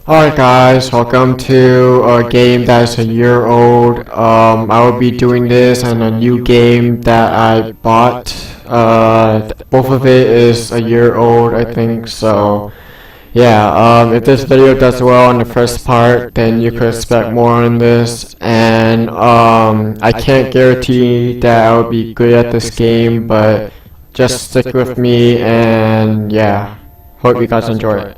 Alright guys, welcome to a game that's a year old. I will be doing this on a new game that I bought. Both of it is a year old, I think, so yeah, if this video does well on the first part, then you could expect more on this, and I can't guarantee that I will be good at this game, but just stick with me, and yeah, hope you guys enjoy it.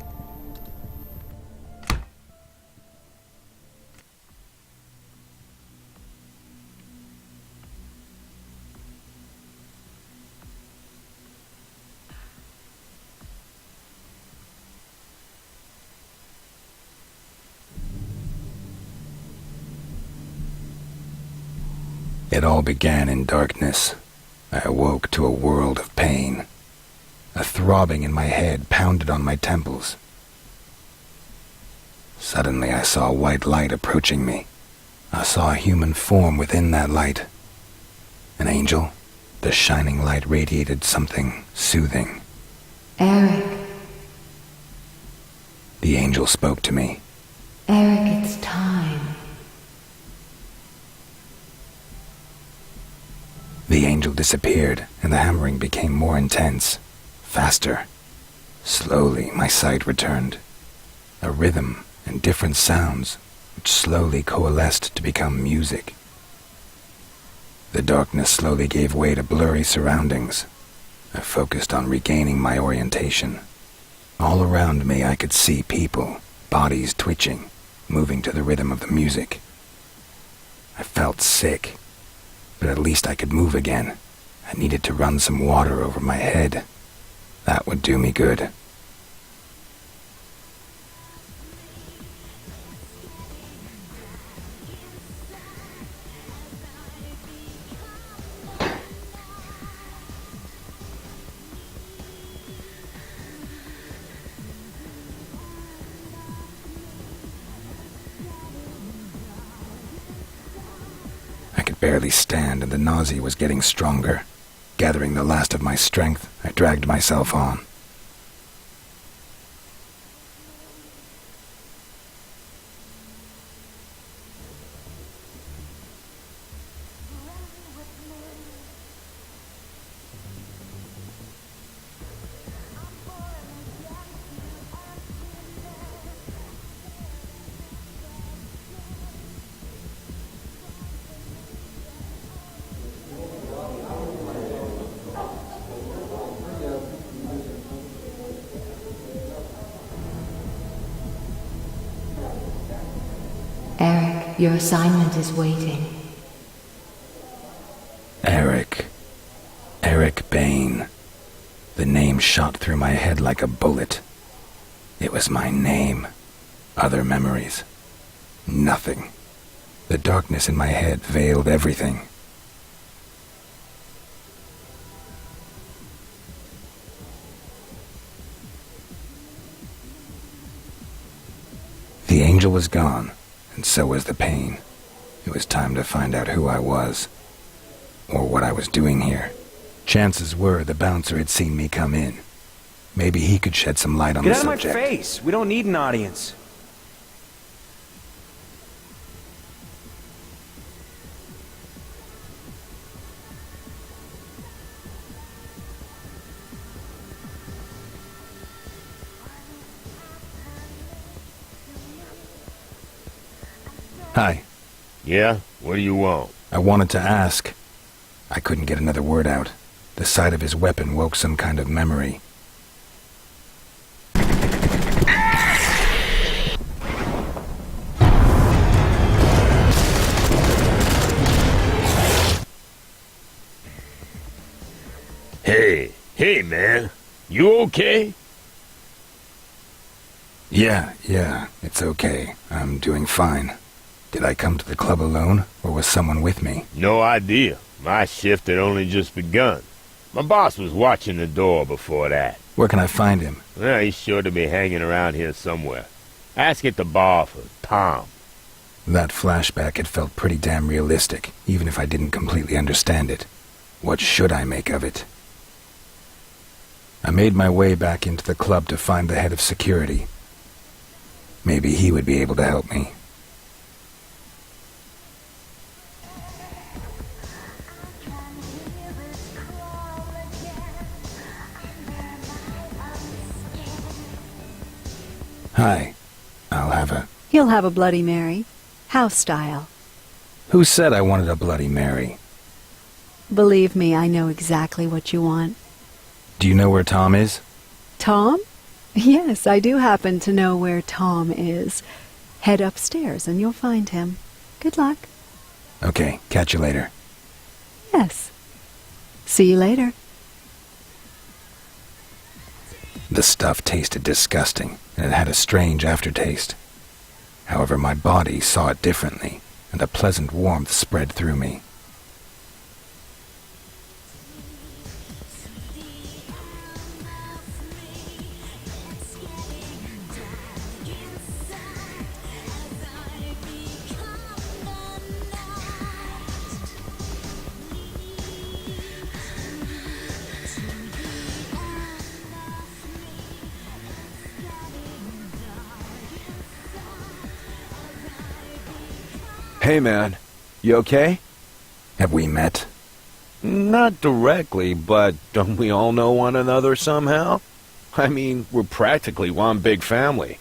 It all began in darkness. I awoke to a world of pain. A throbbing in my head pounded on my temples. Suddenly I saw a white light approaching me. I saw a human form within that light. An angel. The shining light radiated something soothing. Eric. The angel spoke to me. Eric, it's time. The angel disappeared, and the hammering became more intense, faster. Slowly, my sight returned. A rhythm and different sounds, which slowly coalesced to become music. The darkness slowly gave way to blurry surroundings. I focused on regaining my orientation. All around me I could see people, bodies twitching, moving to the rhythm of the music. I felt sick. But at least I could move again. I needed to run some water over my head. That would do me good. I could barely stand, and the nausea was getting stronger. Gathering the last of my strength, I dragged myself on. Eric, your assignment is waiting. Eric. Eric Bain. The name shot through my head like a bullet. It was my name. Other memories. Nothing. The darkness in my head veiled everything. The angel was gone, and so was the pain. It was time to find out who I was, or what I was doing here. Chances were the bouncer had seen me come in. Maybe he could shed some light on the subject. Get out of my face! We don't need an audience. Hi. Yeah? What do you want? I wanted to ask. I couldn't get another word out. The sight of his weapon woke some kind of memory. Hey man, you okay? Yeah, it's okay. I'm doing fine. Did I come to the club alone, or was someone with me? No idea. My shift had only just begun. My boss was watching the door before that. Where can I find him? Well, he's sure to be hanging around here somewhere. Ask at the bar for Tom. That flashback had felt pretty damn realistic, even if I didn't completely understand it. What should I make of it? I made my way back into the club to find the head of security. Maybe he would be able to help me. Hi. I'll have a... You'll have a Bloody Mary. House style. Who said I wanted a Bloody Mary? Believe me, I know exactly what you want. Do you know where Tom is? Tom? Yes, I do happen to know where Tom is. Head upstairs and you'll find him. Good luck. Okay, catch you later. Yes. See you later. The stuff tasted disgusting, and it had a strange aftertaste. However, my body saw it differently, and a pleasant warmth spread through me. Hey, man. You okay? Have we met? Not directly, but don't we all know one another somehow? I mean, we're practically one big family.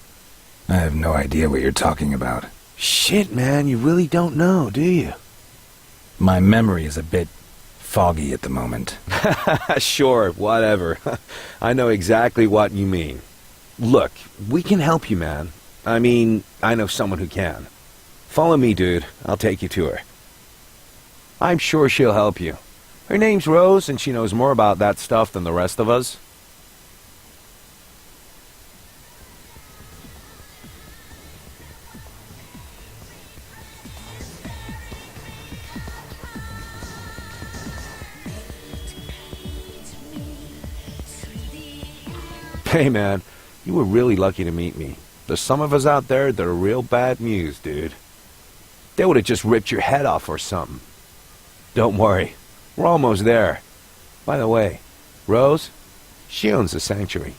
I have no idea what you're talking about. Shit, man, you really don't know, do you? My memory is a bit foggy at the moment. Sure, whatever. I know exactly what you mean. Look, we can help you, man. I mean, I know someone who can. Follow me, dude. I'll take you to her. I'm sure she'll help you. Her name's Rose, and she knows more about that stuff than the rest of us. Hey, man, you were really lucky to meet me. There's some of us out there that are real bad news, dude. They would have just ripped your head off or something. Don't worry. We're almost there. By the way, Rose, she owns the sanctuary.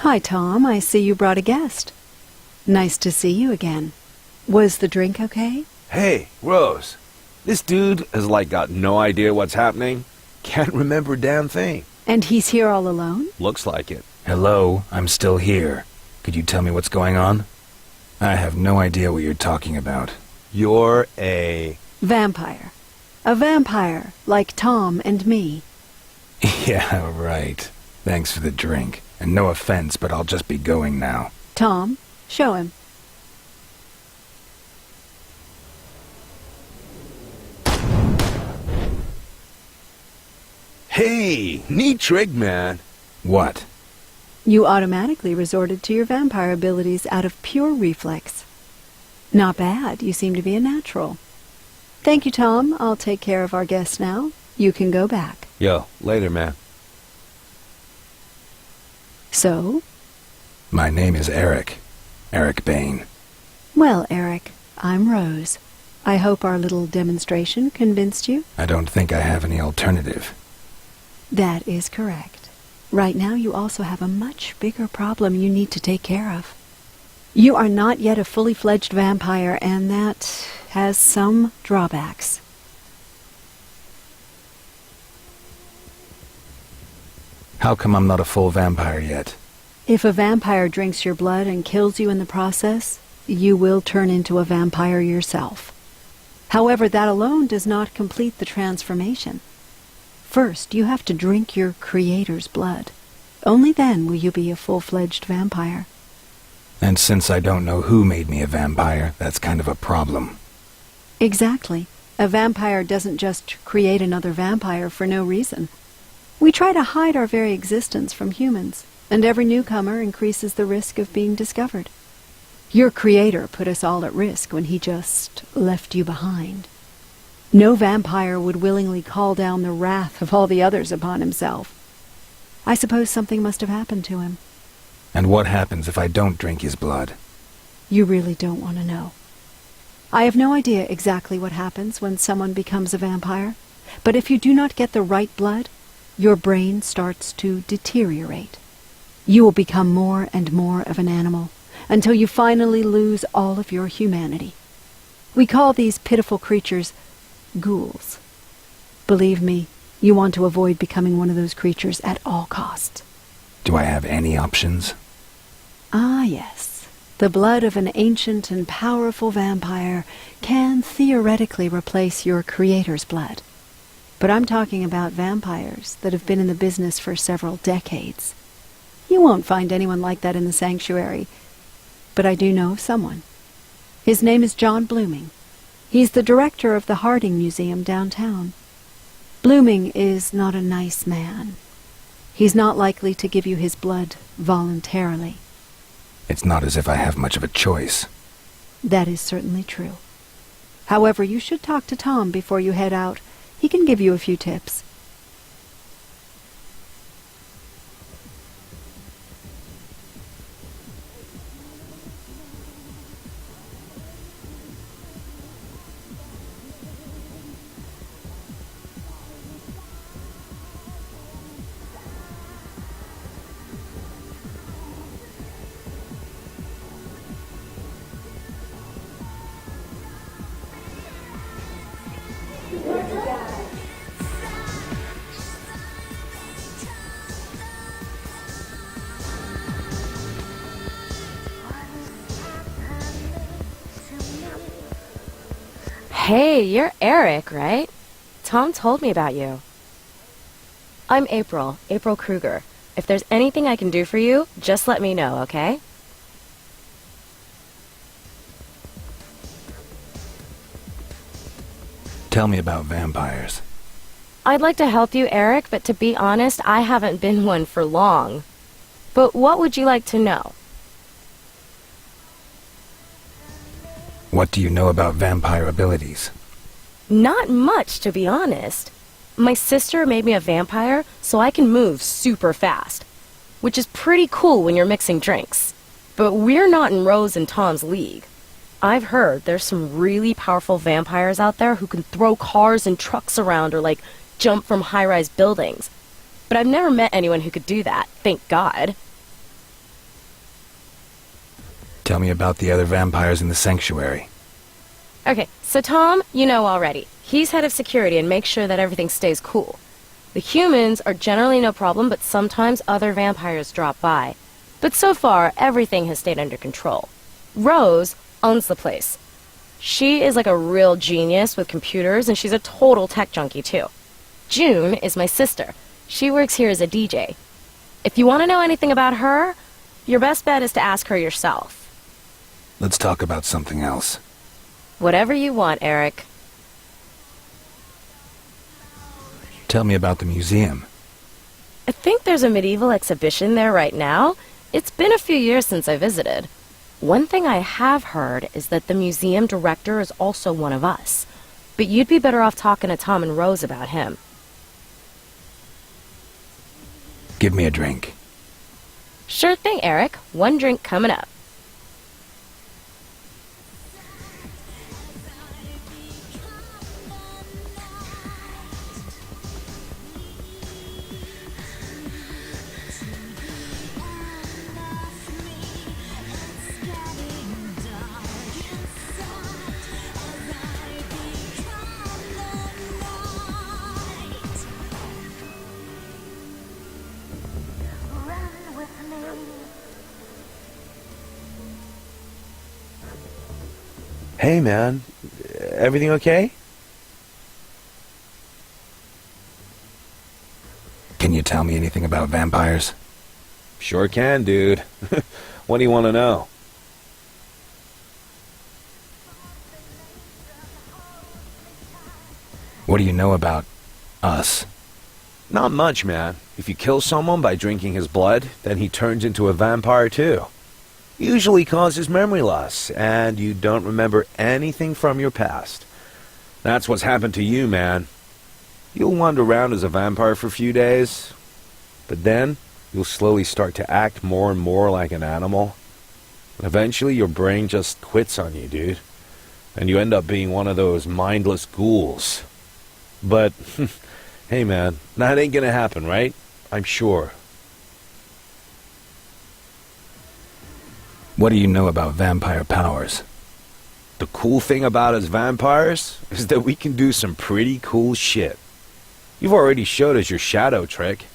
Hi, Tom. I see you brought a guest. Nice to see you again. Was the drink okay? Hey, Rose. This dude has got no idea what's happening. Can't remember a damn thing. And he's here all alone? Looks like it. Hello, I'm still here. Could you tell me what's going on? I have no idea what you're talking about. You're a... Vampire. A vampire, like Tom and me. Yeah, right. Thanks for the drink. And no offense, but I'll just be going now. Tom, show him. Hey, neat trick, man. What? You automatically resorted to your vampire abilities out of pure reflex. Not bad. You seem to be a natural. Thank you, Tom. I'll take care of our guest now. You can go back. Yo, later, man. So? My name is Eric. Eric Bain. Well, Eric, I'm Rose. I hope our little demonstration convinced you? I don't think I have any alternative. That is correct. Right now you also have a much bigger problem you need to take care of. You are not yet a fully fledged vampire, and that has some drawbacks. How come I'm not a full vampire yet? If a vampire drinks your blood and kills you in the process, you will turn into a vampire yourself. However, that alone does not complete the transformation. First, you have to drink your creator's blood. Only then will you be a full-fledged vampire. And since I don't know who made me a vampire, that's kind of a problem. Exactly. A vampire doesn't just create another vampire for no reason. We try to hide our very existence from humans, and every newcomer increases the risk of being discovered. Your creator put us all at risk when he just left you behind. No vampire would willingly call down the wrath of all the others upon himself. I suppose something must have happened to him. And what happens if I don't drink his blood? You really don't want to know. I have no idea exactly what happens when someone becomes a vampire, but if you do not get the right blood, your brain starts to deteriorate. You will become more and more of an animal, until you finally lose all of your humanity. We call these pitiful creatures ghouls. Believe me, you want to avoid becoming one of those creatures at all costs. Do I have any options? Ah, yes. The blood of an ancient and powerful vampire can theoretically replace your creator's blood. But I'm talking about vampires that have been in the business for several decades. You won't find anyone like that in the sanctuary, but I do know of someone. His name is John Blooming. He's the director of the Harding Museum downtown. Blooming is not a nice man. He's not likely to give you his blood voluntarily. It's not as if I have much of a choice. That is certainly true. However, you should talk to Tom before you head out. He can give you a few tips. Hey, you're Eric, right? Tom told me about you. I'm April Kruger. If there's anything I can do for you, just let me know, okay? Tell me about vampires. I'd like to help you, Eric, but to be honest, I haven't been one for long. But what would you like to know? What do you know about vampire abilities? Not much, to be honest. My sister made me a vampire, so I can move super fast, which is pretty cool when you're mixing drinks. But we're not in Rose and Tom's league. I've heard there's some really powerful vampires out there who can throw cars and trucks around or, like, jump from high-rise buildings. But I've never met anyone who could do that, thank God. Tell me about the other vampires in the sanctuary. Okay, so Tom, you know already. He's head of security and makes sure that everything stays cool. The humans are generally no problem, but sometimes other vampires drop by. But so far, everything has stayed under control. Rose owns the place. She is like a real genius with computers, and she's a total tech junkie, too. June is my sister. She works here as a DJ. If you want to know anything about her, your best bet is to ask her yourself. Let's talk about something else. Whatever you want, Eric. Tell me about the museum. I think there's a medieval exhibition there right now. It's been a few years since I visited. One thing I have heard is that the museum director is also one of us. But you'd be better off talking to Tom and Rose about him. Give me a drink. Sure thing, Eric. One drink coming up. Hey, man. everything okay? Can you tell me anything about vampires? Sure can, dude. What do you want to know? What do you know about us? Not much, man. If you kill someone by drinking his blood, then he turns into a vampire too. Usually causes memory loss, and you don't remember anything from your past. That's what's happened to you, man. You'll wander around as a vampire for a few days, but then you'll slowly start to act more and more like an animal. And eventually your brain just quits on you, dude. And you end up being one of those mindless ghouls. But, hey man, that ain't gonna happen, right? I'm sure. What do you know about vampire powers? The cool thing about us vampires is that we can do some pretty cool shit. You've already showed us your shadow trick.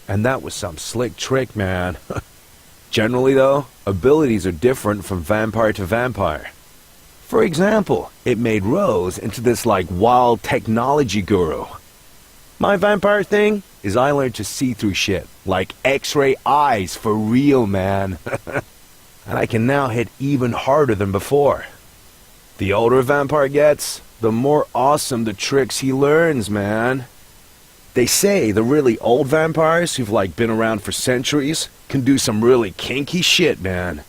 And that was some slick trick, man. Generally, though, abilities are different from vampire to vampire. For example, it made Rose into this, wild technology guru. My vampire thing is I learned to see through shit, like X-ray eyes for real, man. And I can now hit even harder than before. The older a vampire gets, the more awesome the tricks he learns, man. They say the really old vampires who've been around for centuries can do some really kinky shit, man.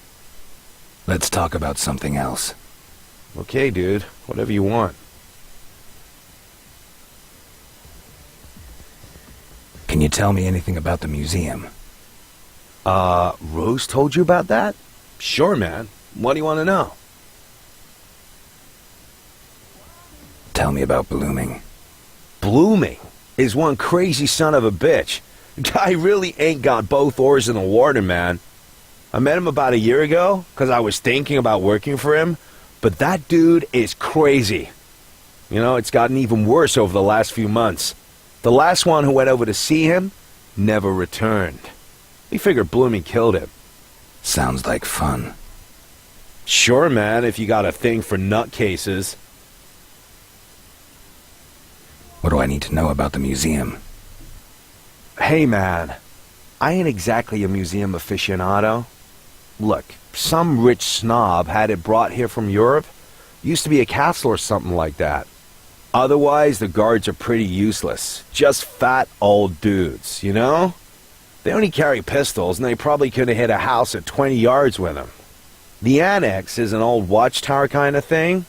Let's talk about something else. Okay, dude. Whatever you want. Can you tell me anything about the museum? Rose told you about that? Sure, man. What do you want to know? Tell me about Blooming. Blooming is one crazy son of a bitch. Guy really ain't got both oars in the water, man. I met him about a year ago because I was thinking about working for him, but that dude is crazy. You know, it's gotten even worse over the last few months. The last one who went over to see him never returned. He figured Blooming killed him. Sounds like fun. Sure, man, if you got a thing for nutcases. What do I need to know about the museum? Hey, man, I ain't exactly a museum aficionado. Look, some rich snob had it brought here from Europe. Used to be a castle or something like that. Otherwise, the guards are pretty useless. Just fat old dudes, you know? They only carry pistols, and they probably could have hit a house at 20 yards with them. The annex is an old watchtower kind of thing.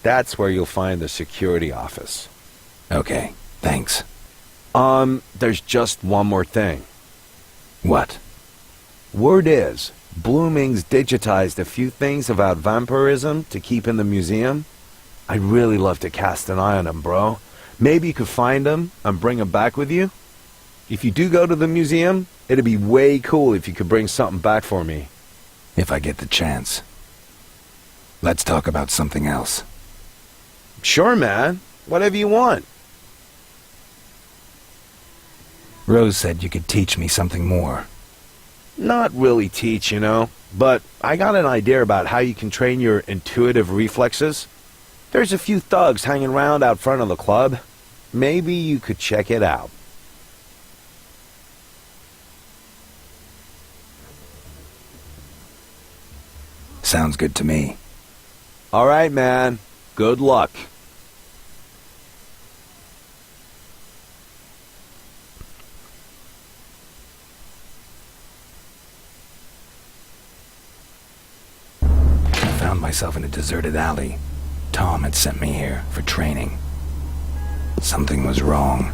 That's where you'll find the security office. Okay, thanks. There's just one more thing. What? Word is, Blooming's digitized a few things about vampirism to keep in the museum. I'd really love to cast an eye on them, bro. Maybe you could find them and bring them back with you? If you do go to the museum, it'd be way cool if you could bring something back for me. If I get the chance. Let's talk about something else. Sure, man. Whatever you want. Rose said you could teach me something more. Not really teach, you know, but I got an idea about how you can train your intuitive reflexes. There's a few thugs hanging around out front of the club. Maybe you could check it out. Sounds good to me. All right, man. Good luck. I found myself in a deserted alley. Tom had sent me here for training. Something was wrong.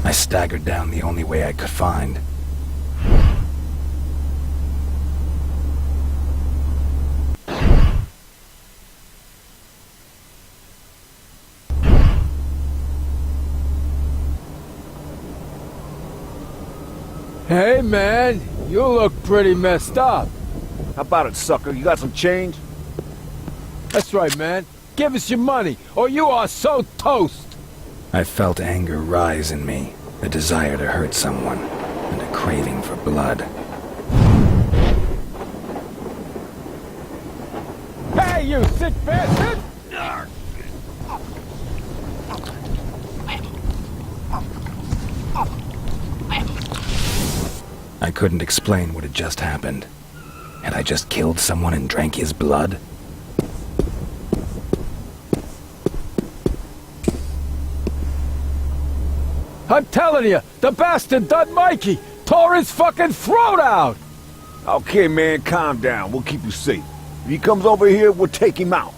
I staggered down the only way I could find. Hey, man, you look pretty messed up. How about it, sucker? You got some change? That's right, man. Give us your money, or you are so toast. I felt anger rise in me, a desire to hurt someone, and a craving for blood. Hey, you sick bastard! couldn't explain what had just happened. Had I just killed someone and drank his blood? I'm telling you, the bastard done Mikey! Tore his fucking throat out! Okay, man, calm down. We'll keep you safe. If he comes over here, we'll take him out.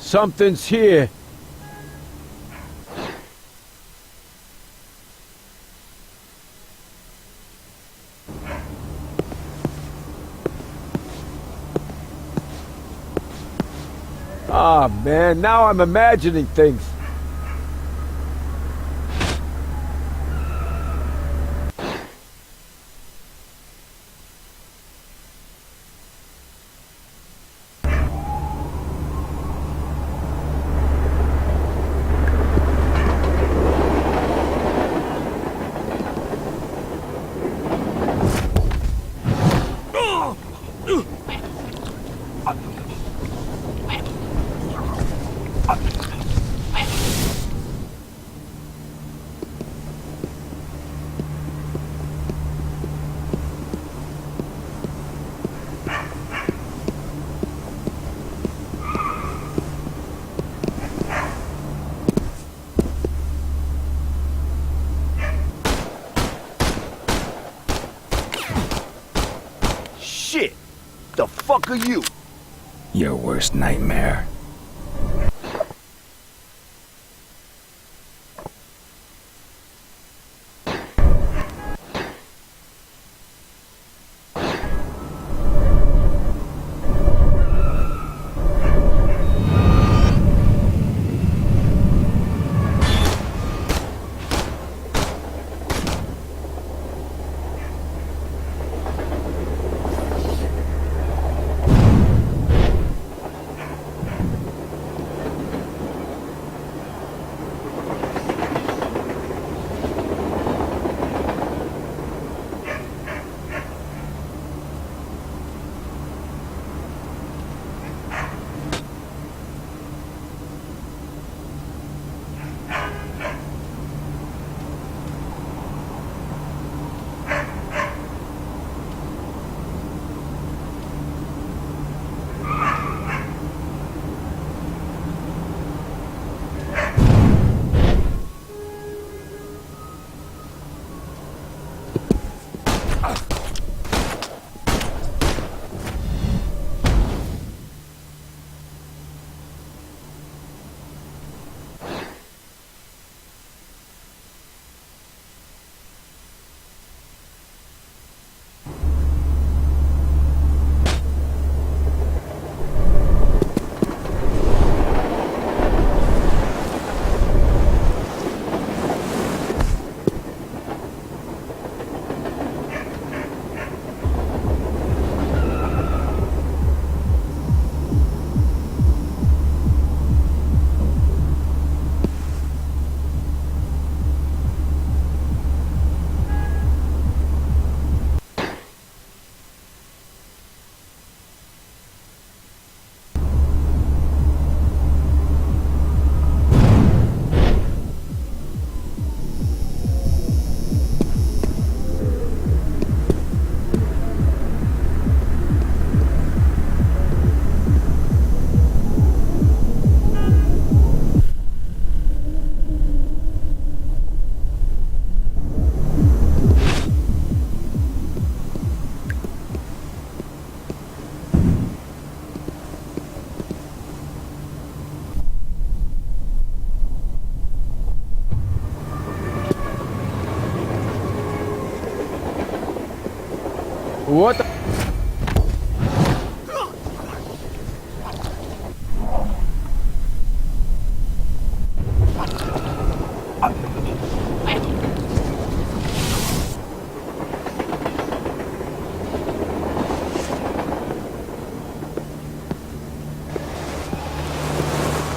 Something's here. Ah, man, now I'm imagining things. Shit! The fuck are you? Your worst nightmare. What the?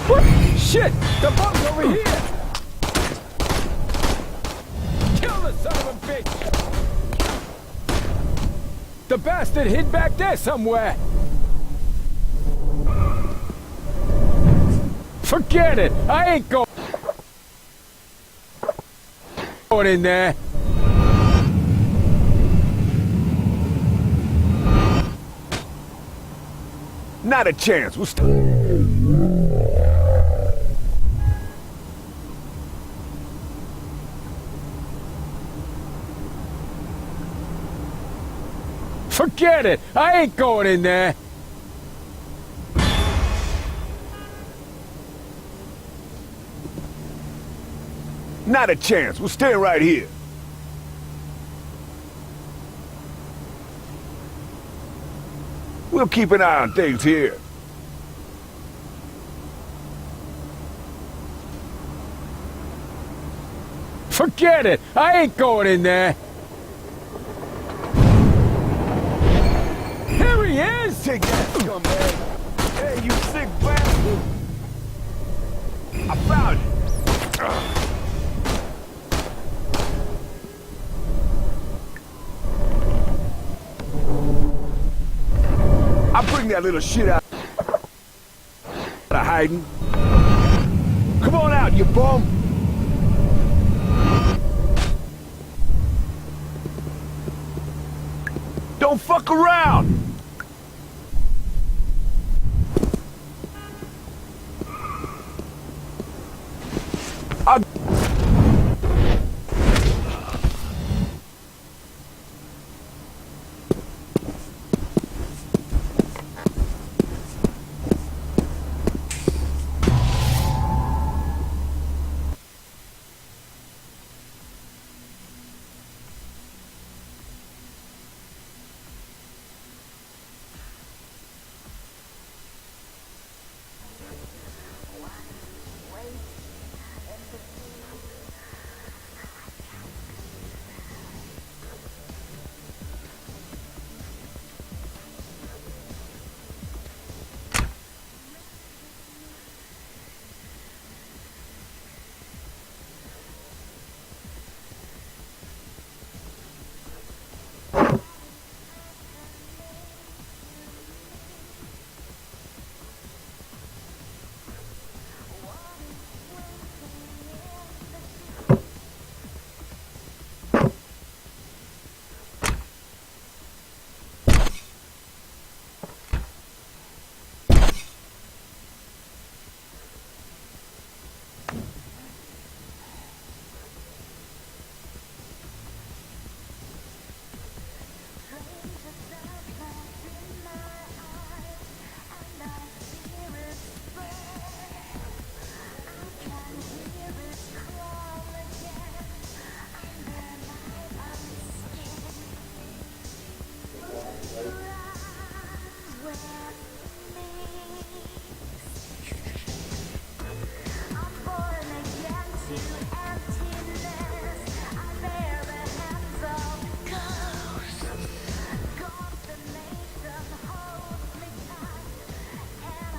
What? Shit! The bug's over here! Kill the son of a bitch! The bastard hid back there somewhere! Forget it! I ain't going in there! Not a chance. We'll Forget it! I ain't going in there! Not a chance. We'll stay right here. We'll keep an eye on things here. Forget it! I ain't going in there! Here he is! Take that, scumbag. Hey, you sick bastard. I found it. I'll bring that little shit out of hiding. Come on out, you bum. Don't fuck around.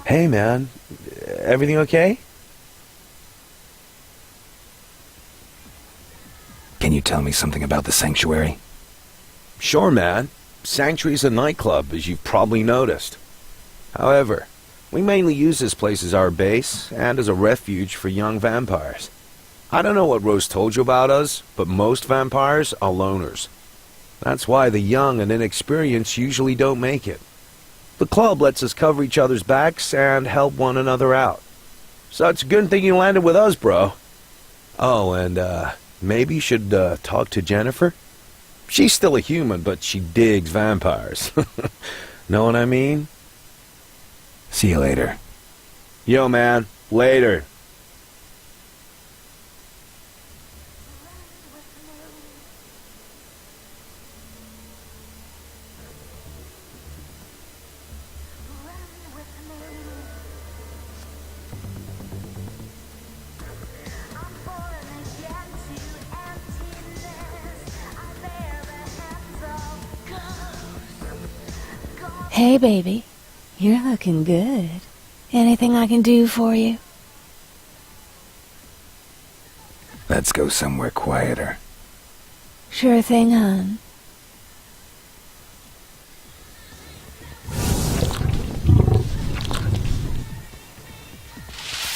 Hey, man. Everything okay? Can you tell me something about the sanctuary? Sure, man. Sanctuary's a nightclub, as you've probably noticed. However, we mainly use this place as our base and as a refuge for young vampires. I don't know what Rose told you about us, but most vampires are loners. That's why the young and inexperienced usually don't make it. The club lets us cover each other's backs and help one another out. So it's a good thing you landed with us, bro. Oh, and maybe you should talk to Jennifer? She's still a human, but she digs vampires. Know what I mean? See you later. Yo, man. Later. Hey, baby. You're looking good. Anything I can do for you? Let's go somewhere quieter. Sure thing, hon.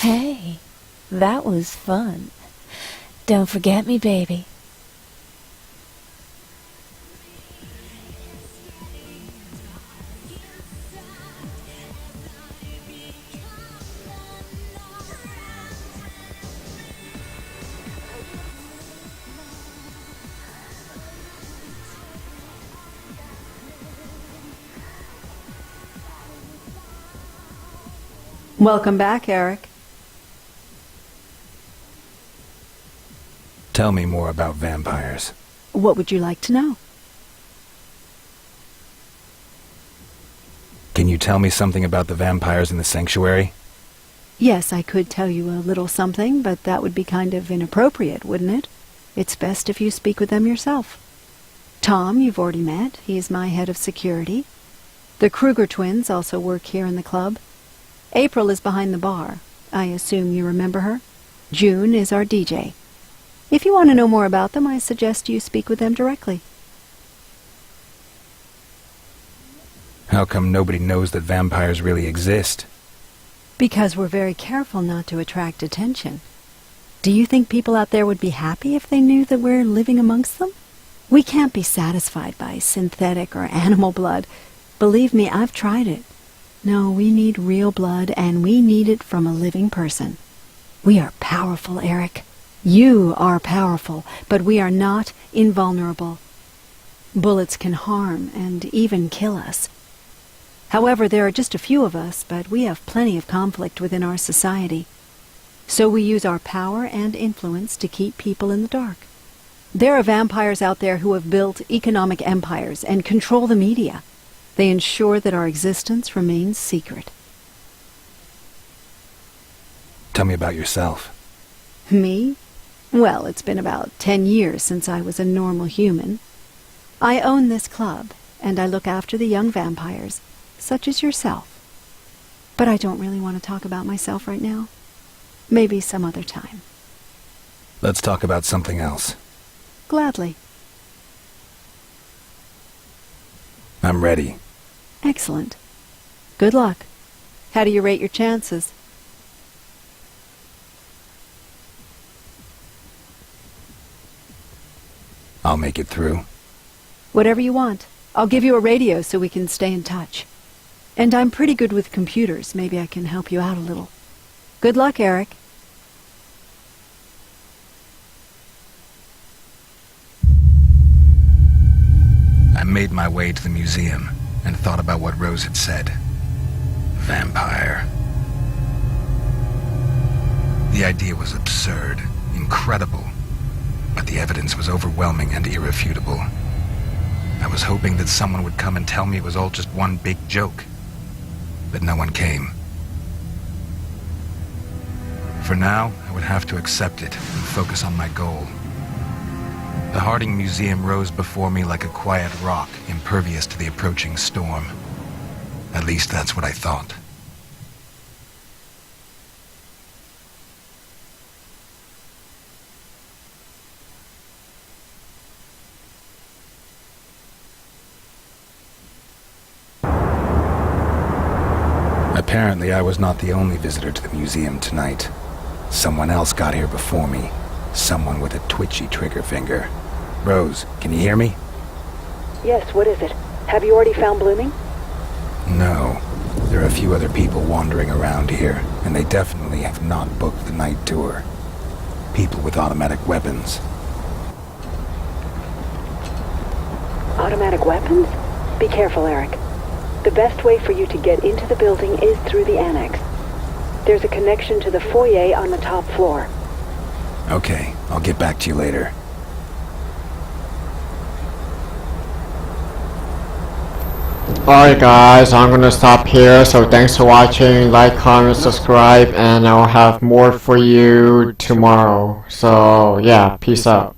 Hey, that was fun. Don't forget me, baby. Welcome back, Eric. Tell me more about vampires. What would you like to know? Can you tell me something about the vampires in the sanctuary? Yes, I could tell you a little something, but that would be kind of inappropriate, wouldn't it? It's best if you speak with them yourself. Tom, you've already met. He's my head of security. The Kruger twins also work here in the club. April is behind the bar. I assume you remember her. June is our DJ. If you want to know more about them, I suggest you speak with them directly. How come nobody knows that vampires really exist? Because we're very careful not to attract attention. Do you think people out there would be happy if they knew that we're living amongst them? We can't be satisfied by synthetic or animal blood. Believe me, I've tried it. No, we need real blood, and we need it from a living person. We are powerful, Eric. You are powerful, but we are not invulnerable. Bullets can harm and even kill us. However, there are just a few of us, but we have plenty of conflict within our society. So we use our power and influence to keep people in the dark. There are vampires out there who have built economic empires and control the media. They ensure that our existence remains secret. Tell me about yourself. Me? Well, it's been about 10 years since I was a normal human. I own this club, and I look after the young vampires, such as yourself. But I don't really want to talk about myself right now. Maybe some other time. Let's talk about something else. Gladly. I'm ready. Excellent. Good luck. How do you rate your chances? I'll make it through. Whatever you want. I'll give you a radio so we can stay in touch. And I'm pretty good with computers. Maybe I can help you out a little. Good luck, Eric. I made my way to the museum and thought about what Rose had said. Vampire. The idea was absurd, incredible, but the evidence was overwhelming and irrefutable. I was hoping that someone would come and tell me it was all just one big joke, but no one came. For now, I would have to accept it and focus on my goal. The Harding Museum rose before me like a quiet rock, impervious to the approaching storm. At least that's what I thought. Apparently, I was not the only visitor to the museum tonight. Someone else got here before me. Someone with a twitchy trigger finger. Rose, can you hear me? Yes, what is it? Have you already found Blooming? No. There are a few other people wandering around here, and they definitely have not booked the night tour. People with automatic weapons. Automatic weapons? Be careful, Eric. The best way for you to get into the building is through the annex. There's a connection to the foyer on the top floor. Okay, I'll get back to you later. Alright guys, I'm gonna stop here, so thanks for watching, like, comment, subscribe, and I'll have more for you tomorrow. So yeah, peace out.